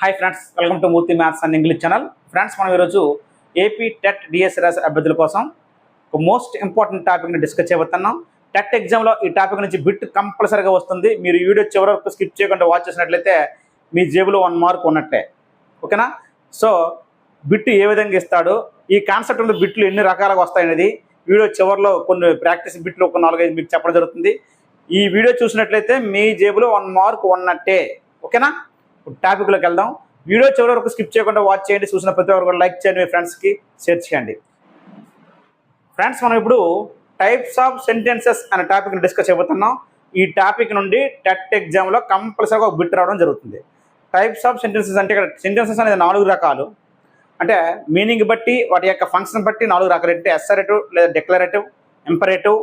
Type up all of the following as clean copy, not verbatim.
Hi friends, welcome to Murthy maths and English channel. Friends, మనం ఈరోజు AP TET డిఎస్ఆర్ఎస్ అభ్యర్థుల కోసం ఒక మోస్ట్ ఇంపార్టెంట్ టాపిక్ని డిస్కస్ చేయబోతున్నాం. టెట్ ఎగ్జామ్లో ఈ టాపిక్ నుంచి బిట్ కంపల్సరీగా వస్తుంది. మీరు ఈ వీడియో చివరి వరకు స్కిప్ చేయకుండా వాచ్ చేసినట్లయితే మీ జేబులో 1 మార్క్ ఉన్నట్టే. ఓకేనా? సో బిట్ ఏ విధంగా ఇస్తాడు, ఈ కాన్సెప్ట్ ఉన్న బిట్లు ఎన్ని రకాలుగా వస్తాయనేది వీడియో చివరిలో కొన్ని ప్రాక్టీస్ బిట్లు ఒక 4-5 మీకు చెప్పడం జరుగుతుంది. ఈ వీడియో చూసినట్లయితే మీ జేబులో 1 మార్క్ ఉన్నట్టే. ఓకేనా? టాపిక్లోకి వెళ్దాం. వీడియో చివరి వరకు స్కిప్ చేయకుండా వాచ్ చేయండి. చూసిన ప్రతి ఒక్కరు లైక్ చేయండి, మీ ఫ్రెండ్స్కి షేర్ చేయండి. ఫ్రెండ్స్, మనం ఇప్పుడు టైప్స్ ఆఫ్ సెంటెన్సెస్ అనే టాపిక్ని డిస్కస్ చేయబోతున్నాం. ఈ టాపిక్ నుండి టెట్ ఎగ్జామ్లో కంపల్సరీగా ఒక బిట్ రావడం జరుగుతుంది. టైప్స్ ఆఫ్ సెంటెన్సెస్ అంటే ఇక్కడ సెంటెన్సెస్ అనేది 4 రకాలు. అంటే మీనింగ్ బట్టి, వాటి యొక్క ఫంక్షన్ బట్టి 4 రకాలు. అంటే అసర్టివ్ లేదా డిక్లరేటివ్, ఇంపరేటివ్,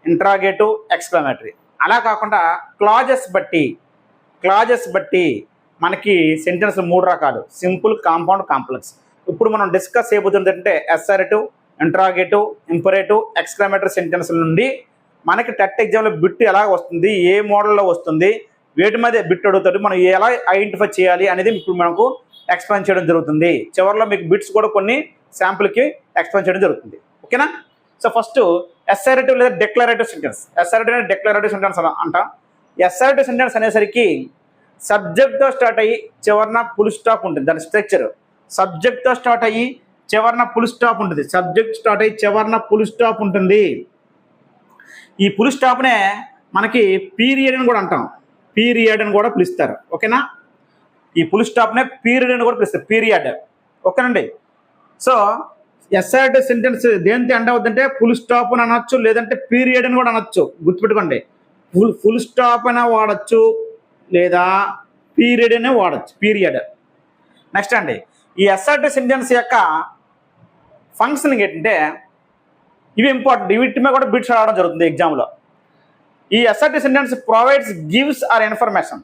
ఇంట్రాగేటివ్, ఎక్స్క్లమేటరీ. అలా కాకుండా క్లాజెస్ బట్టి మనకి సెంటెన్స్ 3 రకాలు: సింపుల్, కాంపౌండ్, కాంప్లెక్స్. ఇప్పుడు మనం డిస్కస్ చేయబోతుంది అంటే assertive, interrogative, imperative, exclamatory sentence నుండి మనకి టెట్ ఎగ్జామ్లో బిట్ ఎలా వస్తుంది, ఏ మోడల్లో వస్తుంది, వేటి మీద బిట్ అడుగుతాడు, మనం ఎలా ఐడెంటిఫై చేయాలి అనేది ఇప్పుడు మనకు ఎక్స్ప్లెయిన్ చేయడం జరుగుతుంది. చివరిలో మీకు బిట్స్ కూడా కొన్ని శాంపుల్కి ఎక్స్ప్లెయిన్ చేయడం జరుగుతుంది. ఓకేనా? సో ఫస్ట్ అసర్టివ్ లేదా డిక్లరేటివ్ సెంటెన్స్. అసర్టివ్ లేదా డిక్లరేటివ్ సెంటెన్స్ అంటాం. అసర్టివ్ సెంటెన్స్ అనేసరికి సబ్జెక్ట్తో స్టార్ట్ అయ్యి చివరిన ఫుల్ స్టాప్ ఉంటుంది. దాని స్ట్రక్చర్ సబ్జెక్ట్తో స్టార్ట్ అయ్యి చివరిన ఫుల్ స్టాప్ ఉంటుంది. సబ్జెక్ట్ స్టార్ట్ అయ్యి చివరిన ఫుల్ స్టాప్ ఉంటుంది. ఈ ఫుల్ స్టాప్నే మనకి పీరియడ్ అని కూడా అంటాం. పీరియడ్ అని కూడా పిలుస్తారు. ఓకేనా? ఈ ఫుల్ స్టాప్నే పీరియడ్ అని కూడా పిలుస్తారు. పీరియడ్. ఓకేనండి? సో అసర్టివ్ సెంటెన్స్ దేంతో ఎండ్ అవుతుందంటే ఫుల్ స్టాప్ అని అనొచ్చు, లేదంటే పీరియడ్ అని కూడా అనొచ్చు. గుర్తుపెట్టుకోండి, ఫుల్ స్టాప్ అయినా వాడచ్చు, లేదా పీరియడ్ అనే వాడచ్చు. పీరియడ్. నెక్స్ట్ అండి, ఈ అసర్టివ్ సెంటెన్స్ యొక్క ఫంక్షన్ ఏంటంటే ఇవి ఇంపార్టెంట్. వీటి మీద కూడా బిట్స్ రావడం జరుగుతుంది ఎగ్జామ్లో. ఈ assertive sentence provides, gives or information.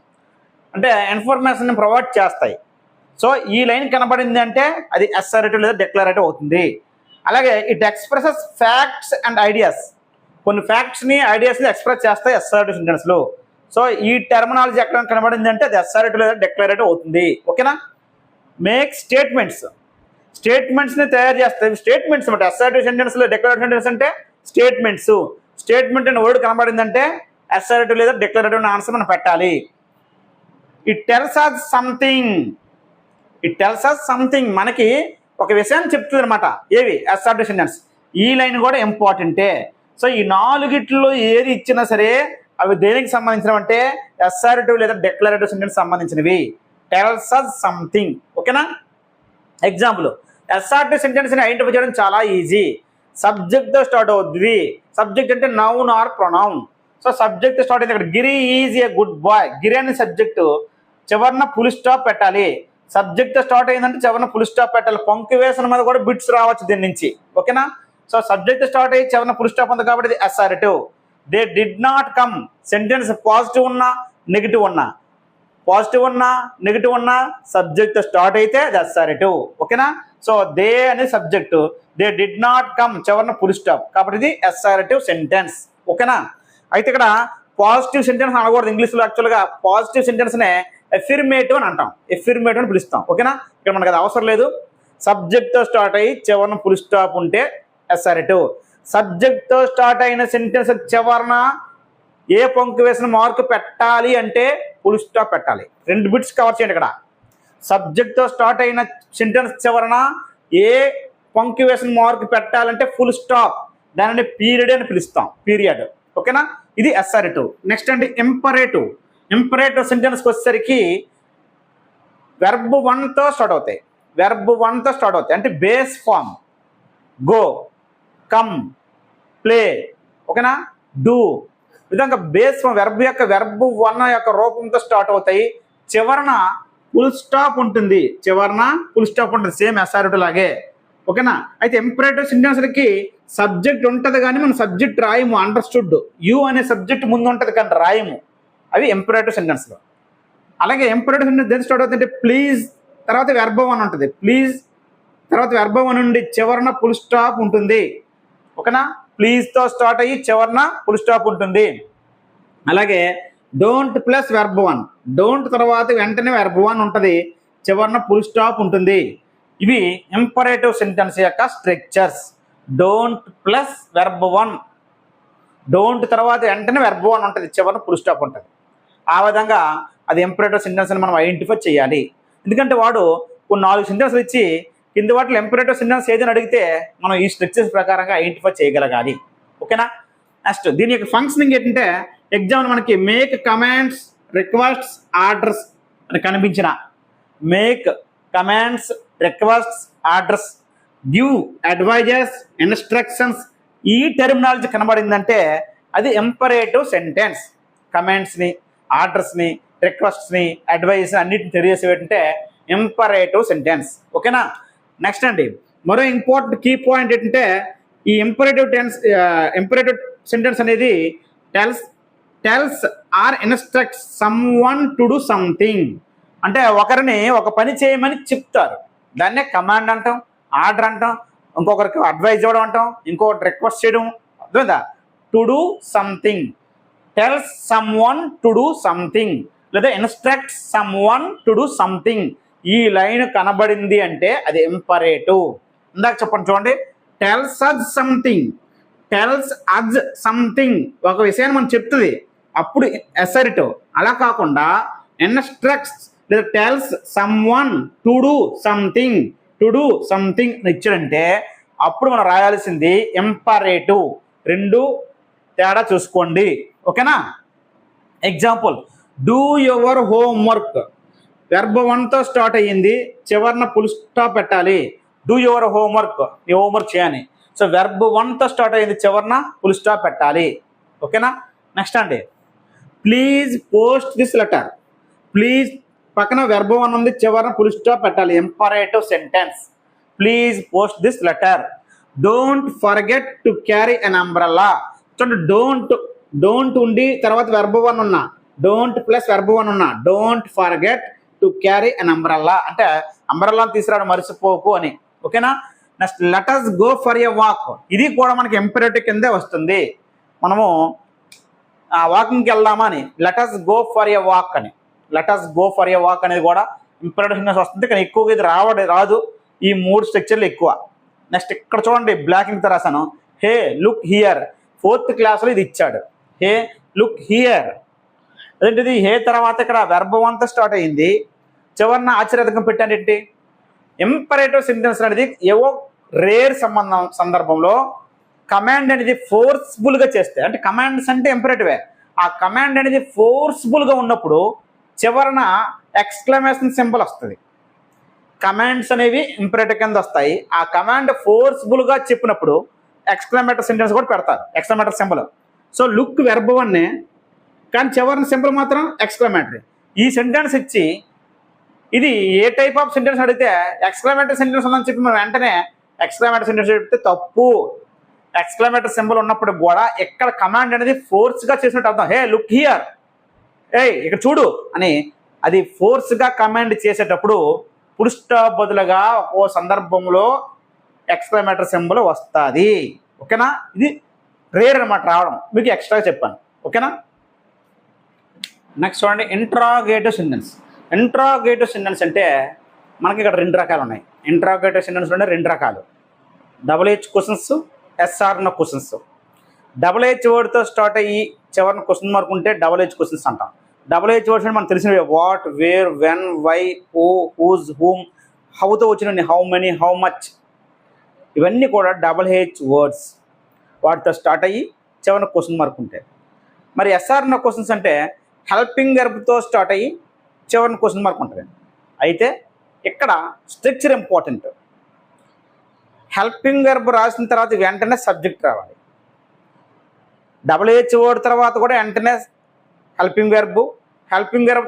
అంటే ఇన్ఫర్మేషన్ ప్రొవైడ్ చేస్తాయి. సో ఈ లైన్ కనబడింది అంటే అది అసర్టివ్ లేదా డిక్లరేటివ్ అవుతుంది. అలాగే it expresses facts and ideas. కొన్ని ఫ్యాక్ట్స్ని, ఐడియాస్ని ఎక్స్ప్రెస్ చేస్తాయి అసర్టివ్ సెంటెన్స్లో. సో ఈ టెర్మినాలజీ ఎక్కడ కనబడింది అంటే అది అసర్టివ్ లేదా డిక్లరేటివ్ అవుతుంది. ఓకేనా? మేక్ స్టేట్మెంట్స్ని తయారు చేస్తాయి. స్టేట్మెంట్స్ అంటే అసర్టివ్ సెంటెన్స్లో, డిక్లరేటివ్ సెంటెన్స్ అంటే స్టేట్మెంట్స్. స్టేట్మెంట్ అనే వర్డ్ కనబడిందంటే అసర్టివ్ లేదా డిక్లరేటివ్ ఆన్సర్ మనం పెట్టాలి. It tells us something. మనకి ఒక విషయాన్ని చెప్తుంది అనమాట. ఏవి? Assertive sentence. ఈ లైన్ కూడా ఇంపార్టెంటే. సో ఈ 4 ఏది ఇచ్చినా సరే అవి దేనికి సంబంధించినవి అంటే అసర్టివ్ లేదా డిక్లరేటివ్ సెంటెన్స్ సంబంధించినవి. Tells us something. ఓకేనా? ఎగ్జాంపుల్, అసర్టివ్ సెంటెన్స్ని ఐడెంటిఫై చేయడం చాలా ఈజీ. సబ్జెక్ట్తో స్టార్ట్ అవుతుంది. సబ్జెక్ట్ అంటే noun or pronoun. So subject start అయింది. ఇక్కడ Giri is a good boy. Giri అనే సబ్జెక్టు చివరిన ఫుల్ స్టాప్ పెట్టాలి. సబ్జెక్ట్ స్టార్ట్ అయిందంటే చివరిన ఫుల్ స్టాప్ పెట్టాలి. పంక్చుయేషన్ మీద కూడా బిట్స్ రావచ్చు దీని నుంచి. ఓకేనా? సో సబ్జెక్ట్ స్టార్ట్ అయ్యి చివరిన ఫుల్ స్టాప్ ఉంది కాబట్టి ఇది assertive. They did not come. Sentence positive ఉన్నా, నెగిటివ్ ఉన్నా సబ్జెక్ట్ స్టార్ట్ అయితే అది అసర్టివ్. ఓకేనా? సో దే అనే subject, they did not come చివరిన ఫుల్ స్టాప్ కాబట్టి ఇది అసర్టివ్ సెంటెన్స్. ఓకేనా? అయితే ఇక్కడ పాజిటివ్ సెంటెన్స్ అనకూడదు. ఇంగ్లీష్లో యాక్చువల్గా పాజిటివ్ సెంటెన్స్నే ఎఫిర్మేటివ్ అని అంటాం. ఎఫిర్మేటివ్ అని పిలుస్తాం. ఓకేనా? ఇక్కడ మనకు అది అవసరం లేదు. సబ్జెక్ట్తో స్టార్ట్ అయ్యి చివరిన ఫుల్ స్టాప్ ఉంటే అసర్టివ్. సబ్జెక్ట్తో స్టార్ట్ అయిన సెంటెన్స్ చివరన ఏ పంక్చుయేషన్ మార్క్ పెట్టాలి అంటే ఫుల్ స్టాప్ పెట్టాలి. 2 బిట్స్ కవర్ చేయండి. ఇక్కడ సబ్జెక్ట్తో స్టార్ట్ అయిన సెంటెన్స్ చివరన ఏ పంక్చుయేషన్ మార్క్ పెట్టాలంటే ఫుల్ స్టాప్. దానిని పీరియడ్ అని పిలుస్తాం. పీరియడ్. ఓకేనా? ఇది అసర్టివ్. నెక్స్ట్ అంటే ఇంపరేటివ్ సెంటెన్స్కి వచ్చేసరికి వెర్బ్ 1తో స్టార్ట్ అవుతాయి. అంటే base form go, come, play. ఓకేనా? డూ. విధంగా బేస్ ఫామ్ వెర్బ్ 1 యొక్క రూపంతో స్టార్ట్ అవుతాయి. చివరన ఫుల్ స్టాప్ ఉంటుంది. సేమ్ అసర్టివ్ లాగే. ఓకేనా? అయితే ఇంపరేటివ్ సెంటెన్స్లకి సబ్జెక్ట్ ఉంటుంది కానీ మనం సబ్జెక్ట్ రాయము. అండర్స్టూడ్. యూ అనే సబ్జెక్ట్ ముందు ఉంటుంది కానీ రాయము. అవి ఇంపరేటివ్ సెంటెన్స్లో. అలాగే ఇంపరేటివ్ సెంటెన్స్ దేని స్టార్ట్ అవుతుందంటే ప్లీజ్ తర్వాత వెర్బ్ 1 ఉంటుంది. ప్లీజ్ తర్వాత వెర్బ్ 1 నుండి చివరన ఫుల్ స్టాప్ ఉంటుంది. ఓకేనా? ప్లీజ్తో స్టార్ట్ అయ్యి చివరన ఫుల్ స్టాప్ ఉంటుంది. అలాగే డోంట్ ప్లస్ వెర్బ్ 1. డోంట్ తర్వాత వెంటనే వెర్బ్ 1 ఉంటుంది. చివరన ఫుల్ స్టాప్ ఉంటుంది. ఇవి ఇంపరేటివ్ సెంటెన్స్ యొక్క structures. Don't plus verb 1, don't తర్వాత వెంటనే వెర్బ్ 1 ఉంటుంది, చివరన ఫుల్ స్టాప్ ఉంటుంది. ఆ విధంగా అది ఇంపరేటివ్ సెంటెన్స్ అని మనం ఐడెంటిఫై చేయాలి. ఎందుకంటే వాడు కొన్ని 4 సెంటెన్స్లు ఇచ్చి కింద వాటిలో ఇంపరేటివ్ సెంటెన్స్ ఏదైనా అడిగితే మనం ఈ స్ట్రక్చర్స్ ప్రకారంగా ఐడెంటిఫై చేయగలగాలి. ఓకేనా? నెక్స్ట్ దీని యొక్క ఫంక్షనింగ్ ఏంటంటే ఎగ్జామ్ మనకి మేక్ కమాండ్స్, రిక్వెస్ట్స్, ఆర్డర్స్ అని కనిపించిన make commands, requests, orders, give advises, instructions ఈ టెర్మినాలజీ కనబడిందంటే అది ఇంపరేటివ్ సెంటెన్స్. కమాండ్స్ని, ఆర్డర్స్ని, రిక్వెస్ట్స్ని, అడ్వైజెస్ అన్నిటిని తెలియజేసేటంటే ఇంపరేటివ్ సెంటెన్స్. ఓకేనా? నెక్స్ట్ అండి మరో ఇంపార్టెంట్ కీ పాయింట్ ఏంటంటే ఈ ఇంపరేటివ్ సెంటెన్స్ అనేది tells or instructs someone to do something. అంటే ఒకరిని ఒక పని చేయమని చెప్తారు, దాన్నే కమాండ్ అంటాం, ఆర్డర్ అంటాం, ఇంకొకరికి అడ్వైజ్ ఇవ్వడం అంటాం, ఇంకొకటి రిక్వెస్ట్ చేయడం. అర్థమైందా? To do something, tells someone to do something లేదా instructs someone to do something. ఈ లైన్ కనబడింది అంటే అది ఇంపరేటివ్. ఇందాక చెప్పండి చూడండి, tells us something, tells us something ఒక విషయాన్ని మనం చెప్తుంది, అప్పుడు అసర్టివ్. అలా కాకుండా ఇన్స్ట్రక్ట్స్ లేదా tells someone to do something, to do something ఇచ్చాడంటే అప్పుడు మనం రాయాల్సింది ఇంపరేటివ్. రెండు తేడా చూసుకోండి. ఓకేనా? Example, do your homework. Verb 1తో స్టార్ట్ అయ్యింది, చివరిన ఫుల్ స్టాప్ పెట్టాలి. డూ యువర్ హోంవర్క్, నీ హోంవర్క్ చేయని. సో వెర్బ్ 1తో స్టార్ట్ అయ్యింది, చివరిన ఫుల్ స్టాప్ పెట్టాలి. ఓకేనా? నెక్స్ట్ అండి, please post this letter. Please పక్కన వెర్బ్ 1 ఉంది, చివరిన ఫుల్ స్టాప్ పెట్టాలి. Imperative sentence. Please post this letter. Don't forget to carry an umbrella. చూడండి, డోంట్ ఉండి తర్వాత వెర్బ్ 1 ఉన్నా, డోంట్ ప్లస్ వెర్బ్ 1 ఉన్నా, don't forget to carry an umbrella అంటే అంబ్రెల్లాని తీసుకురావడం మర్చిపోకు అని. ఓకేనా? Next, let us go for a walk. ఇది కూడా మనకి ఇంపరేటివ్ కిందే వస్తుంది. మనము వాకింగ్కి వెళ్దామా అని, let us go for a walk అని. Let us go for a walk అనేది కూడా ఇంపరేటివ్ సెంటెన్స్ వస్తుంది, కానీ ఎక్కువగా ఇది రాదు. ఈ 3 స్ట్రక్చర్లు ఎక్కువ. నెక్స్ట్ ఇక్కడ చూడండి, బ్లాకింగ్తో రాశాను, హే లుక్ హియర్. 4th క్లాస్లో ఇది ఇచ్చాడు, హే లుక్ హియర్. అదేంటిది, హే తర్వాత ఇక్కడ వెర్బ్ 1తో స్టార్ట్ అయ్యింది, చివరిన ఆశ్చర్యకం పెట్టాను. ఏంటి? ఇంపరేటివ్ సెంటెన్స్ అనేది ఏవో రేర్ సందర్భంలో కమాండ్ అనేది ఫోర్స్ఫుల్గా చేస్తే, అంటే కమాండ్స్ అంటే ఇంపరేటివే, ఆ కమాండ్ అనేది ఫోర్స్ఫుల్గా ఉన్నప్పుడు చివరన ఎక్స్క్లమేషన్ సింబల్ వస్తుంది. కమాండ్స్ అనేవి ఇంపరేటివ్ కింద వస్తాయి. ఆ కమాండ్ ఫోర్స్ఫుల్గా చెప్పినప్పుడు ఎక్స్క్లమేటరీ సెంటెన్స్ కూడా పెడతారు, exclamatory symbol. So look verb 1, కానీ చివరిన సింబల్ మాత్రం ఎక్స్క్లమేటరీ. ఈ సెంటెన్స్ ఇచ్చి ఇది ఏ టైప్ ఆఫ్ సెంటెన్స్ అడిగితే ఎక్స్క్లమేటరీ సెంటెన్స్ ఉందని చెప్పి మనం వెంటనే ఎక్స్క్లమేటరీ సెంటెన్స్ చెప్తే తప్పు. ఎక్స్క్లమేటరీ సింబల్ ఉన్నప్పుడు కూడా ఎక్కడ కమాండ్ అనేది ఫోర్స్గా చేసినట్టు అర్థం. హే లుక్ హియర్, ఇక్కడ చూడు అని. అది ఫోర్స్గా కమాండ్ చేసేటప్పుడు ఫుల్ స్టాప్ బదులుగా ఓ సందర్భంలో ఎక్స్క్లమేటరీ సింబల్ వస్తుంది. ఓకేనా? ఇది రేర్ అనమాట రావడం, మీకు ఎక్స్ట్రా చెప్పాను. ఓకేనా? నెక్స్ట్ చూడండి, ఇంట్రాగేటివ్ సెంటెన్స్. ఇంట్రాగేటివ్ సెంటెన్స్ అంటే మనకి ఇక్కడ 2 రకాలు ఉన్నాయి. ఇంట్రాగేటివ్ సెంటెన్స్లో 2 రకాలు, WH questions, SR questions. WH వర్డ్తో స్టార్ట్ అయ్యి చివరిన క్వశ్చన్ మార్క్ ఉంటే WH క్వశ్చన్స్ అంటాం. WH వర్డ్స్ అంటే మనకు తెలిసినవి what, where, when, why, who, whose, whom. హౌతో వచ్చిన హౌ మెనీ, హౌ మచ్, ఇవన్నీ కూడా WH వర్డ్స్. వాటితో స్టార్ట్ అయ్యి చివరిన క్వశ్చన్ మార్క్ ఉంటాయి. మరి SR క్వశ్చన్స్ అంటే హెల్పింగ్ వెర్బ్తో స్టార్ట్ అయ్యి చివరిన క్వశ్చన్ మార్క్ ఉంటుంది. అయితే ఇక్కడ స్ట్రక్చర్ ఇంపార్టెంట్. హెల్పింగ్ వెర్బ్ రాసిన తర్వాత వెంటనే సబ్జెక్ట్ రావాలి. WH వర్డ్ తర్వాత కూడా వెంటనే హెల్పింగ్ వెర్బ్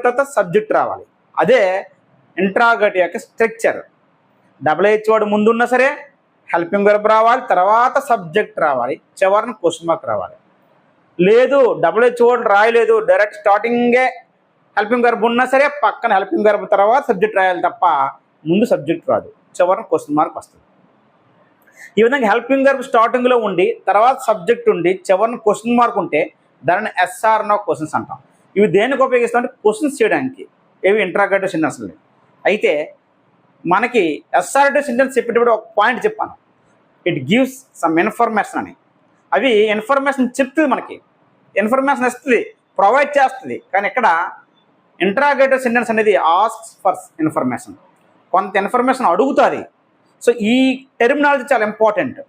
తర్వాత సబ్జెక్ట్ రావాలి. అదే ఇంట్రాగేటివ్ యొక్క స్ట్రక్చర్. WH వర్డ్ ముందున్నా సరే హెల్పింగ్ వెర్బ్ రావాలి, తర్వాత సబ్జెక్ట్ రావాలి, చివరిన క్వశ్చన్ మార్క్ రావాలి. లేదు WH వర్డ్ రాయలేదు, డైరెక్ట్ స్టార్టింగే హెల్పింగ్ వెర్బ్ ఉన్నా సరే పక్కన హెల్పింగ్ వెర్బ్ తర్వాత సబ్జెక్ట్ రాయాలి తప్ప ముందు సబ్జెక్ట్ రాదు, చివరిన క్వశ్చన్ మార్క్ వస్తుంది. ఈ విధంగా హెల్పింగ్ వెర్బ్ స్టార్టింగ్లో ఉండి తర్వాత సబ్జెక్ట్ ఉండి చివరిన క్వశ్చన్ మార్క్ ఉంటే దానిని SR క్వశ్చన్స్ అంటాం. ఇవి దేనికి ఉపయోగిస్తామంటే క్వశ్చన్స్ చేయడానికి. ఇవి ఇంట్రాగేటివ్ సెంటెన్స్లు. అయితే మనకి అసర్టివ్ సెంటెన్స్ చెప్పేటప్పుడు ఒక పాయింట్ చెప్పాను, ఇట్ గివ్స్ సమ్ ఇన్ఫర్మేషన్ అని. అవి ఇన్ఫర్మేషన్ చెప్తుంది, మనకి ఇన్ఫర్మేషన్ ఇస్తుంది, ప్రొవైడ్ చేస్తుంది. కానీ ఇక్కడ ఇంటరాగేటివ్ సెంటెన్స్ అనేది ఆస్క్స్ ఫర్ ఇన్ఫర్మేషన్, కొంత ఇన్ఫర్మేషన్ అడుగుతుంది. సో ఈ టెర్మినాలజీ చాలా ఇంపార్టెంట్.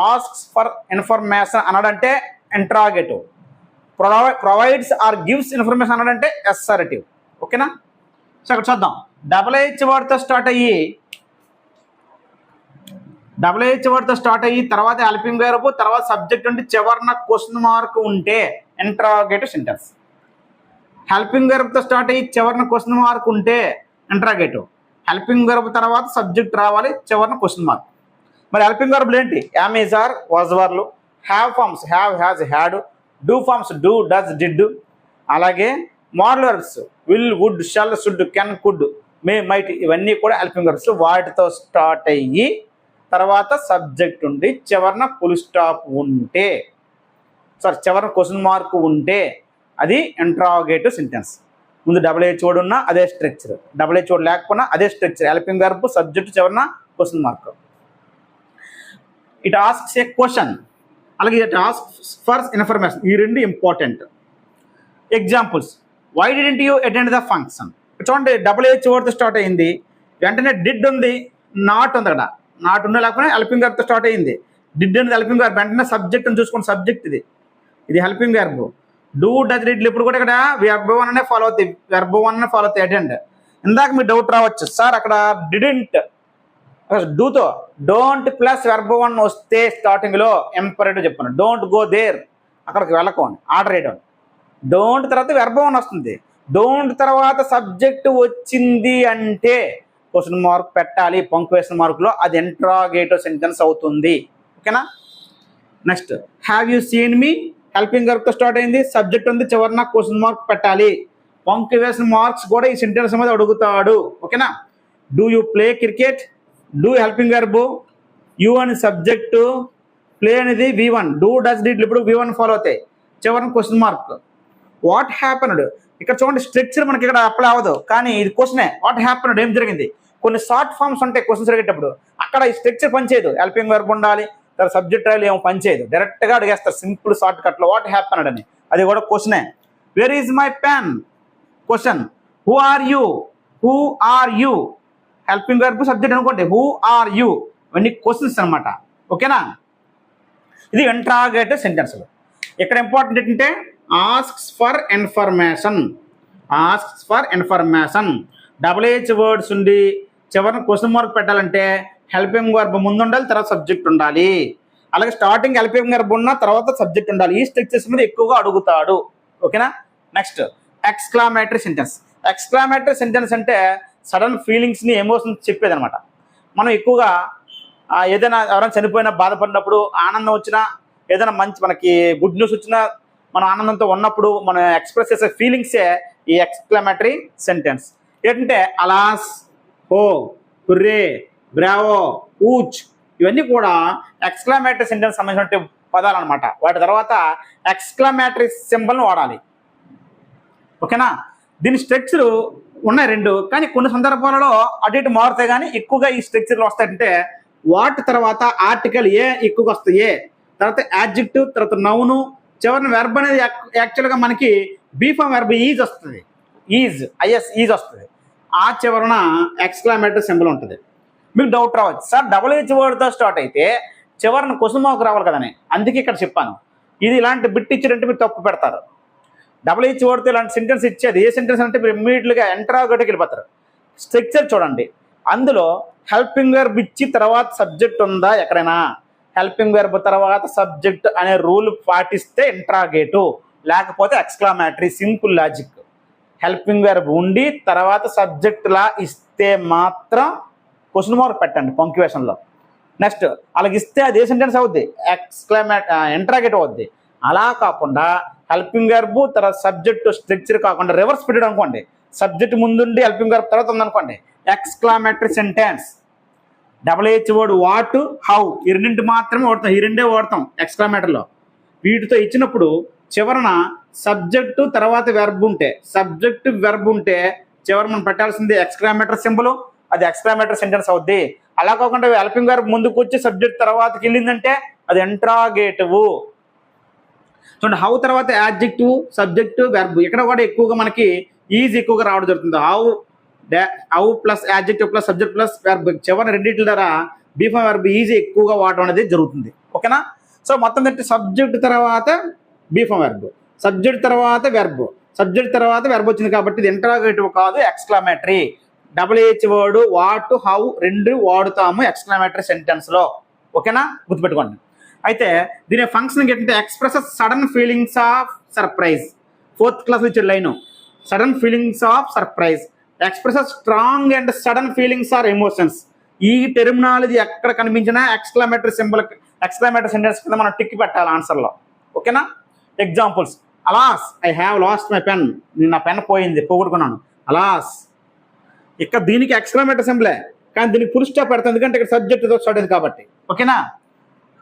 ఆస్క్స్ ఫర్ ఇన్ఫర్మేషన్ అనడంటే interrogative, provides or gives information అనడంటే అసర్టివ్. ఓకేనా? సో ఇక్కడ చూద్దాం. డబుల్-హెచ్ వర్డ్తో స్టార్ట్ అయ్యి తర్వాత హెల్పింగ్ వెర్బ్, తర్వాత సబ్జెక్ట్ ఉంటే చివరన క్వశ్చన్ మార్క్ ఉంటే ఇంటరాగేటివ్ సెంటెన్స్. హెల్పింగ్ వెర్బ్తో స్టార్ట్ అయ్యి చివరన క్వశ్చన్ మార్క్ ఉంటే ఇంటరాగేటివ్. హెల్పింగ్ వెర్బ్ తర్వాత సబ్జెక్ట్ రావాలి, చివరన క్వశ్చన్ మార్క్. మరి హెల్పింగ్ వెర్బ్లు ఏంటి? యామ్, ఈజ్, ఆర్, వాజ్ వర్లు. Have forms have, has, had. Do forms do, does, did. అలాగే modal verbs will, would, shall, should, can, could, may, might. ఇవన్నీ కూడా హెల్పింగ్ వెర్బ్స్. వాటితో స్టార్ట్ అయ్యి తర్వాత సబ్జెక్ట్ ఉండి చివరన ఫుల్ స్టాప్ ఉంటే, చివరన క్వశ్చన్ మార్క్ ఉంటే అది ఇంటరాగేటివ్ సెంటెన్స్. ముందు డబుల్-హెచ్ వర్డ్ ఉన్నా అదే స్ట్రక్చర్, డబుల్-హెచ్ వర్డ్ లేకపోయినా అదే స్ట్రక్చర్. హెల్పింగ్ వెర్బ్, సబ్జెక్ట్, చివరన question mark. It asks a question, అలాగే ఇట్ ఆస్క్స్ ఫర్ ఇన్ఫర్మేషన్. ఈ రెండు important. Examples: why didn't you attend the function? చూడండి, డబుల్-హెచ్ వర్డ్తో స్టార్ట్ అయింది, వెంటనే డిడ్ ఉంది, నాట్ ఉంది. అక్కడ నాట్ ఉన్నా లేకపోయినా హెల్పింగ్ వెర్బ్తో స్టార్ట్ అయింది. డిడ్ అనేది హెల్పింగ్ వెర్బ్, వెంటనే సబ్జెక్ట్ అని చూసుకోండి, సబ్జెక్ట్ ఇది helping verb. Do, does, did ఇప్పుడు కూడా ఇక్కడ వెర్బ్ 1 అనే ఫాలో అవుతాయి, వెర్బ్ 1 అనే ఫాలో అవుతాయి. అటెండ్. ఇందాక మీ డౌట్ రావచ్చు, సార్ అక్కడ డిడింట్ డూతో డోంట్ ప్లస్ వెర్బ్ 1 వస్తే స్టార్టింగ్లో ఇంపరేటివ్ చెప్పాను, డోంట్ గో దేర్, అక్కడికి వెళ్ళకోండి, ఆర్డర్ వేయడం. డోంట్ తర్వాత వెర్బ్ 1 వస్తుంది. డోంట్ తర్వాత సబ్జెక్ట్ వచ్చింది అంటే క్వశ్చన్ మార్క్ పెట్టాలి, పంక్చుయేషన్ మార్కులో. అది ఇంటరాగేటివ్ సెంటెన్స్ అవుతుంది. ఓకేనా? Next, have you seen me? Helping వెర్బ్తో స్టార్ట్ అయింది, సబ్జెక్ట్ ఉంది, చివరన క్వశ్చన్ మార్క్ పెట్టాలి. పంక్చుయేషన్ మార్క్స్ కూడా ఈ సెంటెన్స్ మీద అడుగుతాడు. ఓకేనా? Do you play cricket? Do helping verb, you అని సబ్జెక్టు, ప్లే అనేది V1, డూ, డస్, డిడ్ ఇప్పుడు V1 ఫాలో అవుతాయి, చివరన క్వశ్చన్ మార్క్. వాట్ హ్యాపెన్డ్? ఇక్కడ చూడండి, స్ట్రక్చర్ మనకి ఇక్కడ అప్లై అవ్వదు, కానీ ఇది క్వశ్చనే. వాట్ హ్యాపెన్డ్, ఏం జరిగింది? కొన్ని షార్ట్ ఫామ్స్ ఉంటాయి క్వశ్చన్స్ అడిగేటప్పుడు, అక్కడ ఈ స్ట్రక్చర్ పనిచేయదు. హెల్పింగ్ వెర్బ్ ఉండాలి, తర్వాత సబ్జెక్ట్ రాయాలి, ఏమో పనిచేయదు. డైరెక్ట్గా అడిగేస్తారు సింపుల్ షార్ట్ కట్లో వాట్ హ్యాపెన్డ్ అని. అది కూడా క్వశ్చనే. Where is my pen? Question. Who are you? Who are you? Helping verb, subject అనుకోండి, హూ ఆర్ యూ. ఇవన్నీ క్వశ్చన్స్ అనమాట. ఓకేనా? ఇది ఇంటరాగేటివ్ సెంటెన్స్లు. ఇక్కడ ఇంపార్టెంట్ ఏంటంటే asks for information. Asks for information. Double H words ఉండి చివరిన క్వశ్చన్ మార్క్ పెట్టాలంటే హెల్పింగ్ వెర్బ్ ముందు ఉండాలి, తర్వాత సబ్జెక్ట్ ఉండాలి. అలాగే స్టార్టింగ్ హెల్పింగ్ వెర్బ్ ఉన్న తర్వాత సబ్జెక్ట్ ఉండాలి. ఈ స్ట్రక్చర్స్ మీద ఎక్కువగా అడుగుతాడు. ఓకేనా? Next, exclamatory sentence. Exclamatory sentence అంటే సడన్ ఫీలింగ్స్ని, ఎమోషన్స్ చెప్పేది అనమాట. మనం ఎక్కువగా ఏదైనా ఎవరైనా చనిపోయినా, బాధపడినప్పుడు, ఆనందం వచ్చినా, ఏదైనా మంచి మనకి గుడ్ న్యూస్ వచ్చినా, మనం ఆనందంతో ఉన్నప్పుడు మనం ఎక్స్ప్రెస్ చేసే ఫీలింగ్సే ఈ ఎక్స్క్లామేటరీ సెంటెన్స్. ఏంటంటే అలాస్, హో, హుర్రే, బ్రావో, ఊచ్, ఇవన్నీ కూడా ఎక్స్క్లామేటరీ సెంటెన్స్ సంబంధించిన పదాలు అనమాట. వాటి తర్వాత ఎక్స్క్లామేటరీ సింబల్ని వాడాలి. ఓకేనా? దీని స్ట్రక్చర్ ఉన్నాయి రెండు, కానీ కొన్ని సందర్భాలలో అటు ఇటు మారుతాయి. కానీ ఎక్కువగా ఈ స్ట్రక్చర్లు వస్తాయంటే వాటి తర్వాత ఆర్టికల్ ఏ ఎక్కువగా వస్తాయి, ఏ తర్వాత యాడ్జెక్టివ్, తర్వాత నౌను, చివరిన వెర్బ్ అనేది యాక్చువల్గా మనకి బీ ఫామ్ వెర్బ్ ఈజ్ వస్తుంది, ఈజ్, ఐఎస్, ఈజ్ వస్తుంది. ఆ చివరన ఎక్స్క్లామేటరీ సింబల్ ఉంటుంది. మీకు డౌట్ రావచ్చు, సార్ డబుల్-హెచ్ వర్డ్తో స్టార్ట్ అయితే చివరిన క్వశ్చన్ మార్క్ రావాలి కదని. అందుకే ఇక్కడ చెప్పాను, ఇది ఇలాంటి బిట్ ఇచ్చారంటే మీరు తప్పు పెడతారు. డబుల్-హెచ్ వర్డ్తో ఇలాంటి సెంటెన్స్ ఇచ్చేది ఏ సెంటెన్స్ అంటే మీరు ఇమ్మీడియట్గా ఇంటరాగేటివ్కి వెళ్ళిపోతారు. స్ట్రక్చర్ చూడండి, అందులో హెల్పింగ్ వెర్బ్ ఇచ్చి తర్వాత సబ్జెక్ట్ ఉందా? ఎక్కడైనా హెల్పింగ్ వెర్బ్ తర్వాత సబ్జెక్ట్ అనే రూల్ పాటిస్తే ఇంటరాగేటివ్, లేకపోతే exclamatory. Simple logic. Helping verb ఉండి తర్వాత సబ్జెక్ట్లా ఇస్తే మాత్రం క్వశ్చన్ మార్క్ పెట్టండి పంక్చుయేషన్లో. నెక్స్ట్, అలాగే ఇస్తే అది ఏ సెంటెన్స్ అవుద్ది? ఇంటరాగేటివ్ అవుద్ది. అలా కాకుండా హెల్పింగ్ వెర్బ్ తర్వాత సబ్జెక్ట్ స్ట్రక్చర్ కాకుండా రివర్స్ పెట్టడం అనుకోండి, సబ్జెక్ట్ ముందుండి హెల్పింగ్ వెర్బ్ తర్వాత ఉందనుకోండి, exclamatory sentence. Double-H word what, how, ఈ రెండింటి మాత్రమే వాడతాం, ఈ రెండే వాడతాం ఎక్స్క్లామేటర్లో. వీటితో ఇచ్చినప్పుడు చివరన సబ్జెక్టు తర్వాత వెర్బ్ ఉంటే, సబ్జెక్టు వెర్బ్ ఉంటే చివరి మనం పెట్టాల్సింది ఎక్స్క్లామేటర్ సింబల్, అది ఎక్స్క్లామేటర్ సెంటెన్స్ అవుద్ది. అలా కాకుండా హెల్పింగ్ వర్బ్ ముందుకు వచ్చి సబ్జెక్ట్ తర్వాతకి వెళ్ళిందంటే అది ఇంట్రాగేటివ్. చూడండి, హౌ తర్వాత యాడ్జెక్టివ్, సబ్జెక్ట్, వెర్బ్. ఇక్కడ కూడా ఎక్కువగా మనకి ఈజ్ ఎక్కువగా రావడం జరుగుతుంది. How plus adjective plus subject plus verb, చివరి రెండింటి ద్వారా బీఫామ్ వెర్బ్ ఈజీ ఎక్కువగా వాడడం అనేది జరుగుతుంది. ఓకేనా? సో మొత్తం ఏంటి, సబ్జెక్ట్ తర్వాత బీఫామ్ వెర్బ్, సబ్జెక్ట్ తర్వాత వెర్బ్, సబ్జెక్ట్ తర్వాత వెర్బ్ వచ్చింది కాబట్టి ఇది ఇంట్రాగేటివ్ కాదు, ఎక్స్క్లమేటరీ. డబుల్హెచ్ వర్డ్ వాట్, హౌ రెండు వాడుతాము ఎక్స్క్లమేటరీ సెంటెన్స్లో. ఓకేనా? గుర్తుపెట్టుకోండి. అయితే దీని ఫంక్షన్ ఏంటంటే expresses sudden feelings of surprise. 4th class ఇచ్చే line, sudden feelings of surprise, expresses strong and sudden feelings or emotions. ఈ టెర్మినాలజీ ఎక్కడ కనిపించినా ఎక్స్క్లమేటరీ సింబల్, ఎక్స్క్లమేటరీ సెంటెన్స్ కింద మనం టిక్ పెట్టాలి ఆన్సర్లో. ఓకేనా? Examples, అలాస్ I have lost my pen, నేను నా పెన్ పోయింది, పోగొట్టుకున్నాను. అలాస్, ఇక్కడ దీనికి ఎక్స్క్లమేటరీ సింబలే, కానీ దీనికి ఫుల్ స్టాప్ పెడతాను ఎందుకంటే ఇక్కడ సబ్జెక్ట్తో స్టార్ట్ అయింది కాబట్టి. ఓకేనా?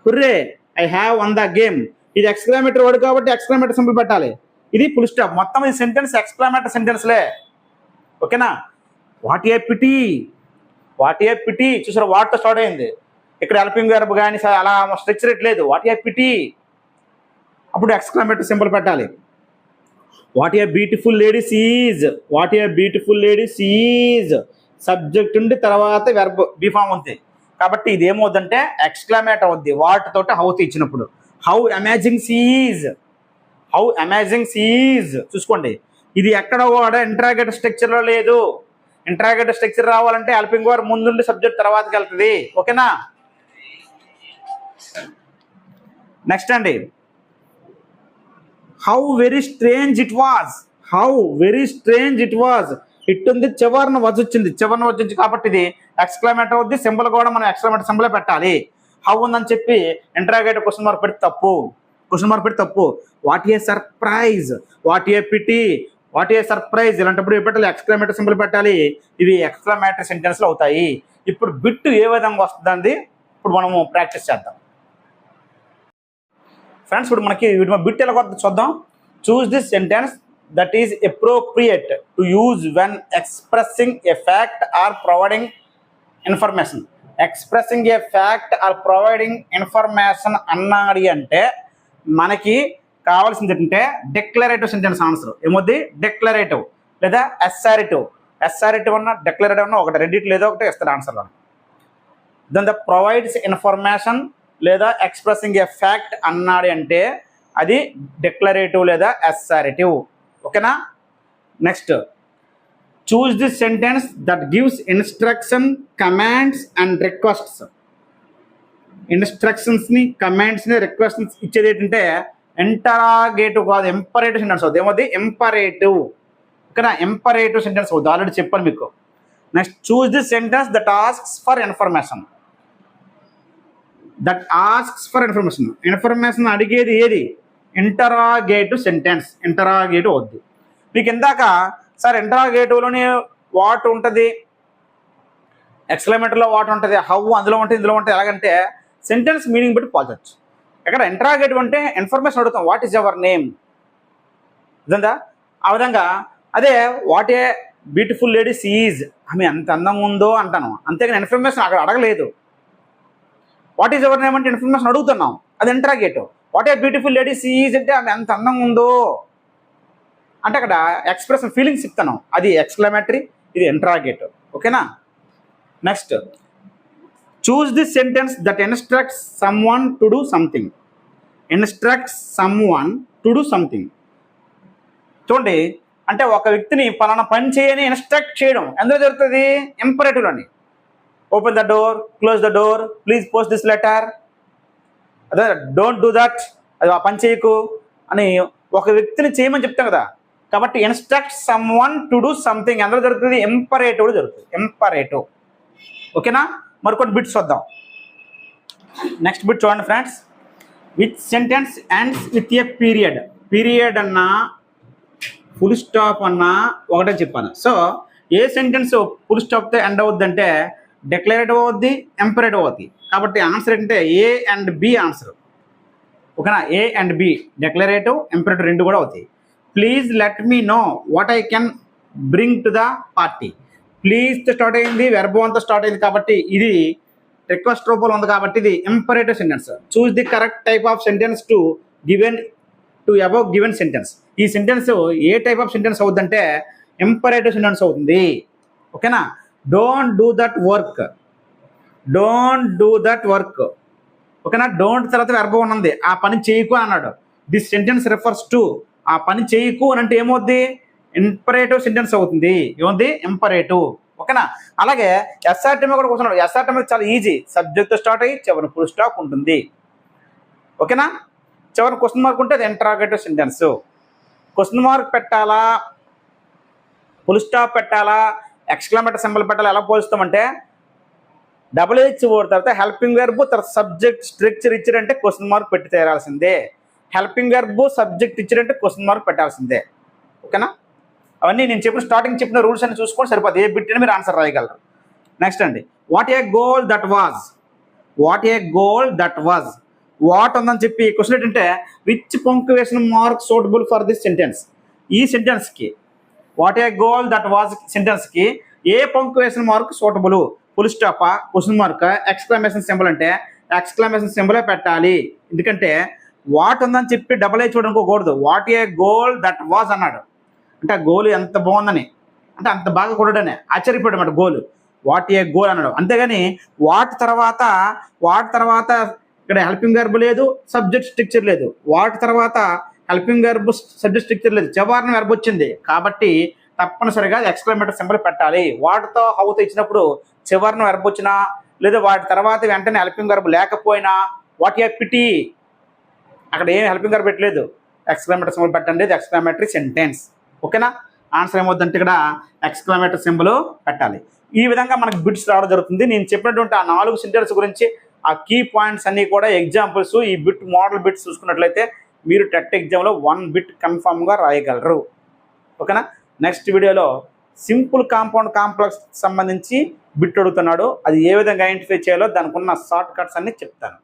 Hurray I have one the game, ఇది ఎక్స్క్లమేటరీ వర్డ్ కాబట్టి ఎక్స్క్లమేటరీ సింబల్ పెట్టాలి, ఇది ఫుల్ స్టాప్. మొత్తం ఈ సెంటెన్స్ ఎక్స్క్లమేటరీ సెంటెన్స్లే. ఓకేనా? What a pity, what a pity, చూసారా వాట్తో స్టార్ట్ అయింది, ఇక్కడ హెల్పింగ్ వెర్బ్ కానీ అలా స్ట్రక్చర్ లేదు. వాట్ ఏ పిటీ, అప్పుడు ఎక్స్క్లమేటరీ సింబల్ పెట్టాలి. What a beautiful ladies is, what a beautiful ladies is, subject ఉండి తర్వాత వెర్బ్ బీఫామ్ ఉంది కాబట్టి ఇది ఏమవుతుందంటే ఎక్స్క్లమేట్ అవుద్ది వాట్ తోటి హౌత్ ఇచ్చినప్పుడు. How amazing seize, how amazing seize. చూసుకోండి, ఇది ఎక్కడ కూడా ఇంట్రాగేటివ్ స్ట్రక్చర్లో లేదు. ఇంట్రాగేటివ్ స్ట్రక్చర్ రావాలంటే హెల్పింగ్ వర్బ్ ముందుండి సబ్జెక్ట్ తర్వాతకి వెళ్తుంది. ఓకేనా? నెక్స్ట్ అండి, how very strange it was, how very strange it was. It ఉంది, చివరిన వచ్చింది, చివరిన వచ్చింది కాబట్టి ఇది ఎక్స్క్లమేటర్ అవుద్ది. సింబల్ కూడా మనం ఎక్స్క్లమేటర్ సింబలే పెట్టాలి. హౌ ఉందని చెప్పి ఇంట్రాగేటివ్ క్వశ్చన్ మార్క్ పెడితే తప్పు, క్వశ్చన్ మార్క్ పెడితే తప్పు. What a surprise, what a pity, what a surprise, ఇలాంటప్పుడు ఏ పెట్టాలి, ఎక్స్క్లమేటర్ సింబల్ పెట్టాలి. ఇవి ఎక్స్క్లమేటరీ సెంటెన్స్లో అవుతాయి. ఇప్పుడు బిట్ ఏ విధంగా వస్తుందండి ఇప్పుడు మనము ప్రాక్టీస్ చేద్దాం ఫ్రెండ్స్. ఇప్పుడు మనకి బిట్ ఎలా కొత్త చూద్దాం. Choose this sentence that is appropriate to use when expressing A fact are providing information. Expressing A fact are providing information అన్నాడు అంటే మనకి కావాల్సింది ఏంటంటే డిక్లరేటివ్ సెంటెన్స్ ఆన్సర్ ఏమొద్ది, డిక్లరేటివ్ లేదా అసర్టివ్. అసర్టివ్ అన్న డిక్లరేటివ్ అన్న ఒకటి, రెండిట్ లేదో ఒకటి ఇస్తారు ఆన్సర్లో. దెన్ ద ప్రొవైడ్స్ ఇన్ఫర్మేషన్ లేదా ఎక్స్ప్రెసింగ్ ఏ ఫ్యాక్ట్ అన్నాడు అంటే అది డిక్లరేటివ్ లేదా అసర్టివ్. ఓకేనా? Next, choose this sentence that gives instruction, commands and requests. ఇన్స్ట్రక్షన్స్ని, కమాండ్స్ని, రిక్వెస్ట్స్ ఇచ్చేది ఏంటంటే ఇంటరాగేటివ్ కాదు, ఎంపరేటివ్ సెంటెన్స్ అవుతుంది. ఏమవుతుంది, ఎంపరేటివ్. ఓకేనా? ఎంపరేటివ్ సెంటెన్స్ అవుతుంది, ఆల్రెడీ చెప్పాను మీకు. Next, choose this sentence that asks for information. That asks for information, information అడిగేది ఏది, ఇంటరాగేటివ్ సెంటెన్స్, ఇంటరాగేటివ్ అవుద్ది. మీకు ఇందాక సార్ ఇంటరాగేటివ్లోని వాట్ ఉంటుంది, ఎక్స్క్లమేటర్లో వాట్ ఉంటుంది, హౌ అందులో ఉంటుంది, ఇందులో ఉంటుంది. ఎలాగంటే సెంటెన్స్ మీనింగ్ బట్టి పోల్చొచ్చు. ఇక్కడ ఇంటరాగేటివ్ అంటే ఇన్ఫర్మేషన్ అడుగుతాం, వాట్ ఈజ్ అవర్ నేమ్, ఇదంతా ఆ విధంగా. అదే what a beautiful ladies is, ఆమె ఎంత అందంగా ఉందో అంటాను, అంతేగాని ఇన్ఫర్మేషన్ అక్కడ అడగలేదు. వాట్ ఈజ్ అవర్ నేమ్ అంటే ఇన్ఫర్మేషన్ అడుగుతున్నాం, అది interrogative. What a beautiful ladies is అంటే ఆమె ఎంత అందంగా ఉందో అంటే అక్కడ ఎక్స్ప్రెషన్ ఫీలింగ్స్ ఇస్తాను, అది ఎక్స్క్లమేటరీ, ఇది ఇంటరాగేటివ్. ఓకేనా? Next, choose this sentence that instructs someone to do something. Instructs someone to do something. చూడండి, అంటే ఒక వ్యక్తిని పలానా పని చేయని ఇన్స్ట్రక్ట్ చేయడం ఎందులో జరుగుతుంది, ఇంపరేటివ్లోని. Open the door, close the door, please post this letter, అదే డోంట్ డూ దట్, అది ఆ పని చేయకు అని ఒక వ్యక్తిని చేయమని చెప్తాం కదా. కాబట్టి instruct someone to do something ఎందులో జరుగుతుంది, ఇంపరేటివ్ జరుగుతుంది, ఇంపరేటివ్. ఓకేనా? మరికొన్ని బిట్స్ వద్దాం. నెక్స్ట్ బిట్ చూడండి friends. Which sentence ends with a period. Period అన్నా ఫుల్ స్టాప్ అన్నా ఒకటే చెప్పాను. సో ఏ సెంటెన్స్ ఫుల్ స్టాప్తో ఎండ్ అవుద్దంటే డిక్లరేటివ్ అవుద్ది, ఇంపరేటివ్ అవుద్ది. కాబట్టి ఆన్సర్ ఏంటంటే ఏ అండ్ బి ఆన్సర్. ఓకేనా? A and B, declarative, imperative రెండు కూడా అవుతాయి. Please let me know what I can bring to the party. ప్లీజ్తో స్టార్ట్ అయింది, వెర్బోన్తో స్టార్ట్ అయింది కాబట్టి ఇది రిక్వెస్ట్ రూపంలో ఉంది కాబట్టి ఇది imperative sentence. Choose the correct type of sentence to above given sentence. ఈ సెంటెన్స్ ఏ టైప్ ఆఫ్ సెంటెన్స్ అవుతుందంటే ఇంపరేటివ్ సెంటెన్స్ అవుతుంది. ఓకేనా. Don't do that work, don't do that work. ఓకేనా. డోంట్ తర్వాత వెర్బ్ ఉంది, ఆ పని చేయకు అన్నాడు. దిస్ సెంటెన్స్ రిఫర్స్ టు, ఆ పని చేయకు అని అంటే ఏమవుద్ది, ఇంపరేటివ్ సెంటెన్స్ అవుతుంది. ఏముంది, ఇంపరేటివ్. ఓకేనా. అలాగే ఎస్ఆర్టీఎం కూడా కూర్చున్నాడు. ఎస్ఆర్టీఎం చాలా ఈజీ, సబ్జెక్ట్తో స్టార్ట్ అయ్యి చివరి ఫుల్ స్టాప్ ఉంటుంది. ఓకేనా. చివరి క్వశ్చన్ మార్క్ ఉంటే అది ఇంటరాగేటివ్ సెంటెన్స్. క్వశ్చన్ మార్క్ పెట్టాలా, ఫుల్ స్టాప్ పెట్టాలా, ఎక్స్క్లమేటరీ సింబల్ పెట్టాలా, ఎలా పోలుస్తామంటే డబుల్హెచ్ వర్డ్ తర్వాత హెల్పింగ్ వెర్బ్ తర్వాత సబ్జెక్ట్ స్ట్రక్చర్ ఇచ్చారంటే క్వశ్చన్ మార్క్ పెట్టి తీరాల్సిందే. హెల్పింగ్ వెర్బ్ సబ్జెక్ట్ ఇచ్చారంటే క్వశ్చన్ మార్క్ పెట్టాల్సిందే. ఓకేనా. అవన్నీ నేను చెప్పిన రూల్స్ అన్ని చూసుకొని సరిపోతుంది. ఏ బిట్ అని మీరు ఆన్సర్ రాయగలరు. నెక్స్ట్ అండి, what a goal that was. What a goal that was. What ఉందని చెప్పి క్వశ్చన్ ఏంటంటే which punctuation mark suitable for this sentence. ఈ సెంటెన్స్కి what a goal that was సెంటెన్స్కి ఏ పంక్చుయేషన్ మార్క్ సూటబుల్, ఫుల్ స్టాపా, క్వశ్చన్ మార్క్, ఎక్స్క్లమేషన్ సింబల్ అంటే exclamation సింబలే పెట్టాలి. ఎందుకంటే వాట్ ఉందని చెప్పి డబుల్ హెచ్ అనుకోకూడదు. What a goal that was అన్నాడు అంటే ఆ గోల్ ఎంత బాగుందని, అంటే అంత బాగా కొడడనే ఆశ్చర్యపోయాడు అన్నమాట. గోల్ వాట్ ఏ గోల్ అన్నాడు. అంతేగాని వాట్ తర్వాత ఇక్కడ హెల్పింగ్ వెర్బ్ లేదు, సబ్జెక్ట్ స్ట్రక్చర్ లేదు. వాట్ తర్వాత హెల్పింగ్ వెర్బ్ సబ్జెక్ట్ స్ట్రక్చర్ లేదు, చివరిన వెర్బ్ వచ్చింది కాబట్టి తప్పనిసరిగా ఎక్స్క్లమేటరీ సింబల్ పెట్టాలి. వాటితో హౌతో ఇచ్చినప్పుడు చివరిన వెర్బ్ వచ్చినా లేదా వాటి తర్వాత వెంటనే హెల్పింగ్ వెర్బ్ లేకపోయినా వాట్ ఏ పిటీ, అక్కడ ఏం హెల్పింగ్ వెర్బ్ పెట్టలేదు, ఎక్స్క్లమేటరీ సింబల్ పెట్టండి, ఇది ఎక్స్క్లమేటరీ సెంటెన్స్. ఓకేనా. ఆన్సర్ ఏమవుతుందంటే ఇక్కడ ఎక్స్క్లమేటరీ సింబల్ పెట్టాలి. ఈ విధంగా మనకు బిట్స్ రావడం జరుగుతుంది. నేను చెప్పినటువంటి ఆ 4 సెంటెన్స్ గురించి ఆ కీ పాయింట్స్ అన్నీ కూడా ఎగ్జాంపుల్స్, ఈ బిట్ మోడల్ బిట్స్ చూసుకున్నట్లయితే మీరు టెట్ ఎగ్జామ్లో 1 బిట్ కన్ఫామ్గా రాయగలరు. ఓకేనా. నెక్స్ట్ వీడియోలో సింపుల్ కాంపౌండ్ కాంప్లెక్స్ సంబంధించి బిట్ అడుగుతున్నాడు, అది ఏ విధంగా ఐడెంటిఫై చేయాలో దానికి ఉన్న షార్ట్ కట్స్ అన్ని చెప్తాను.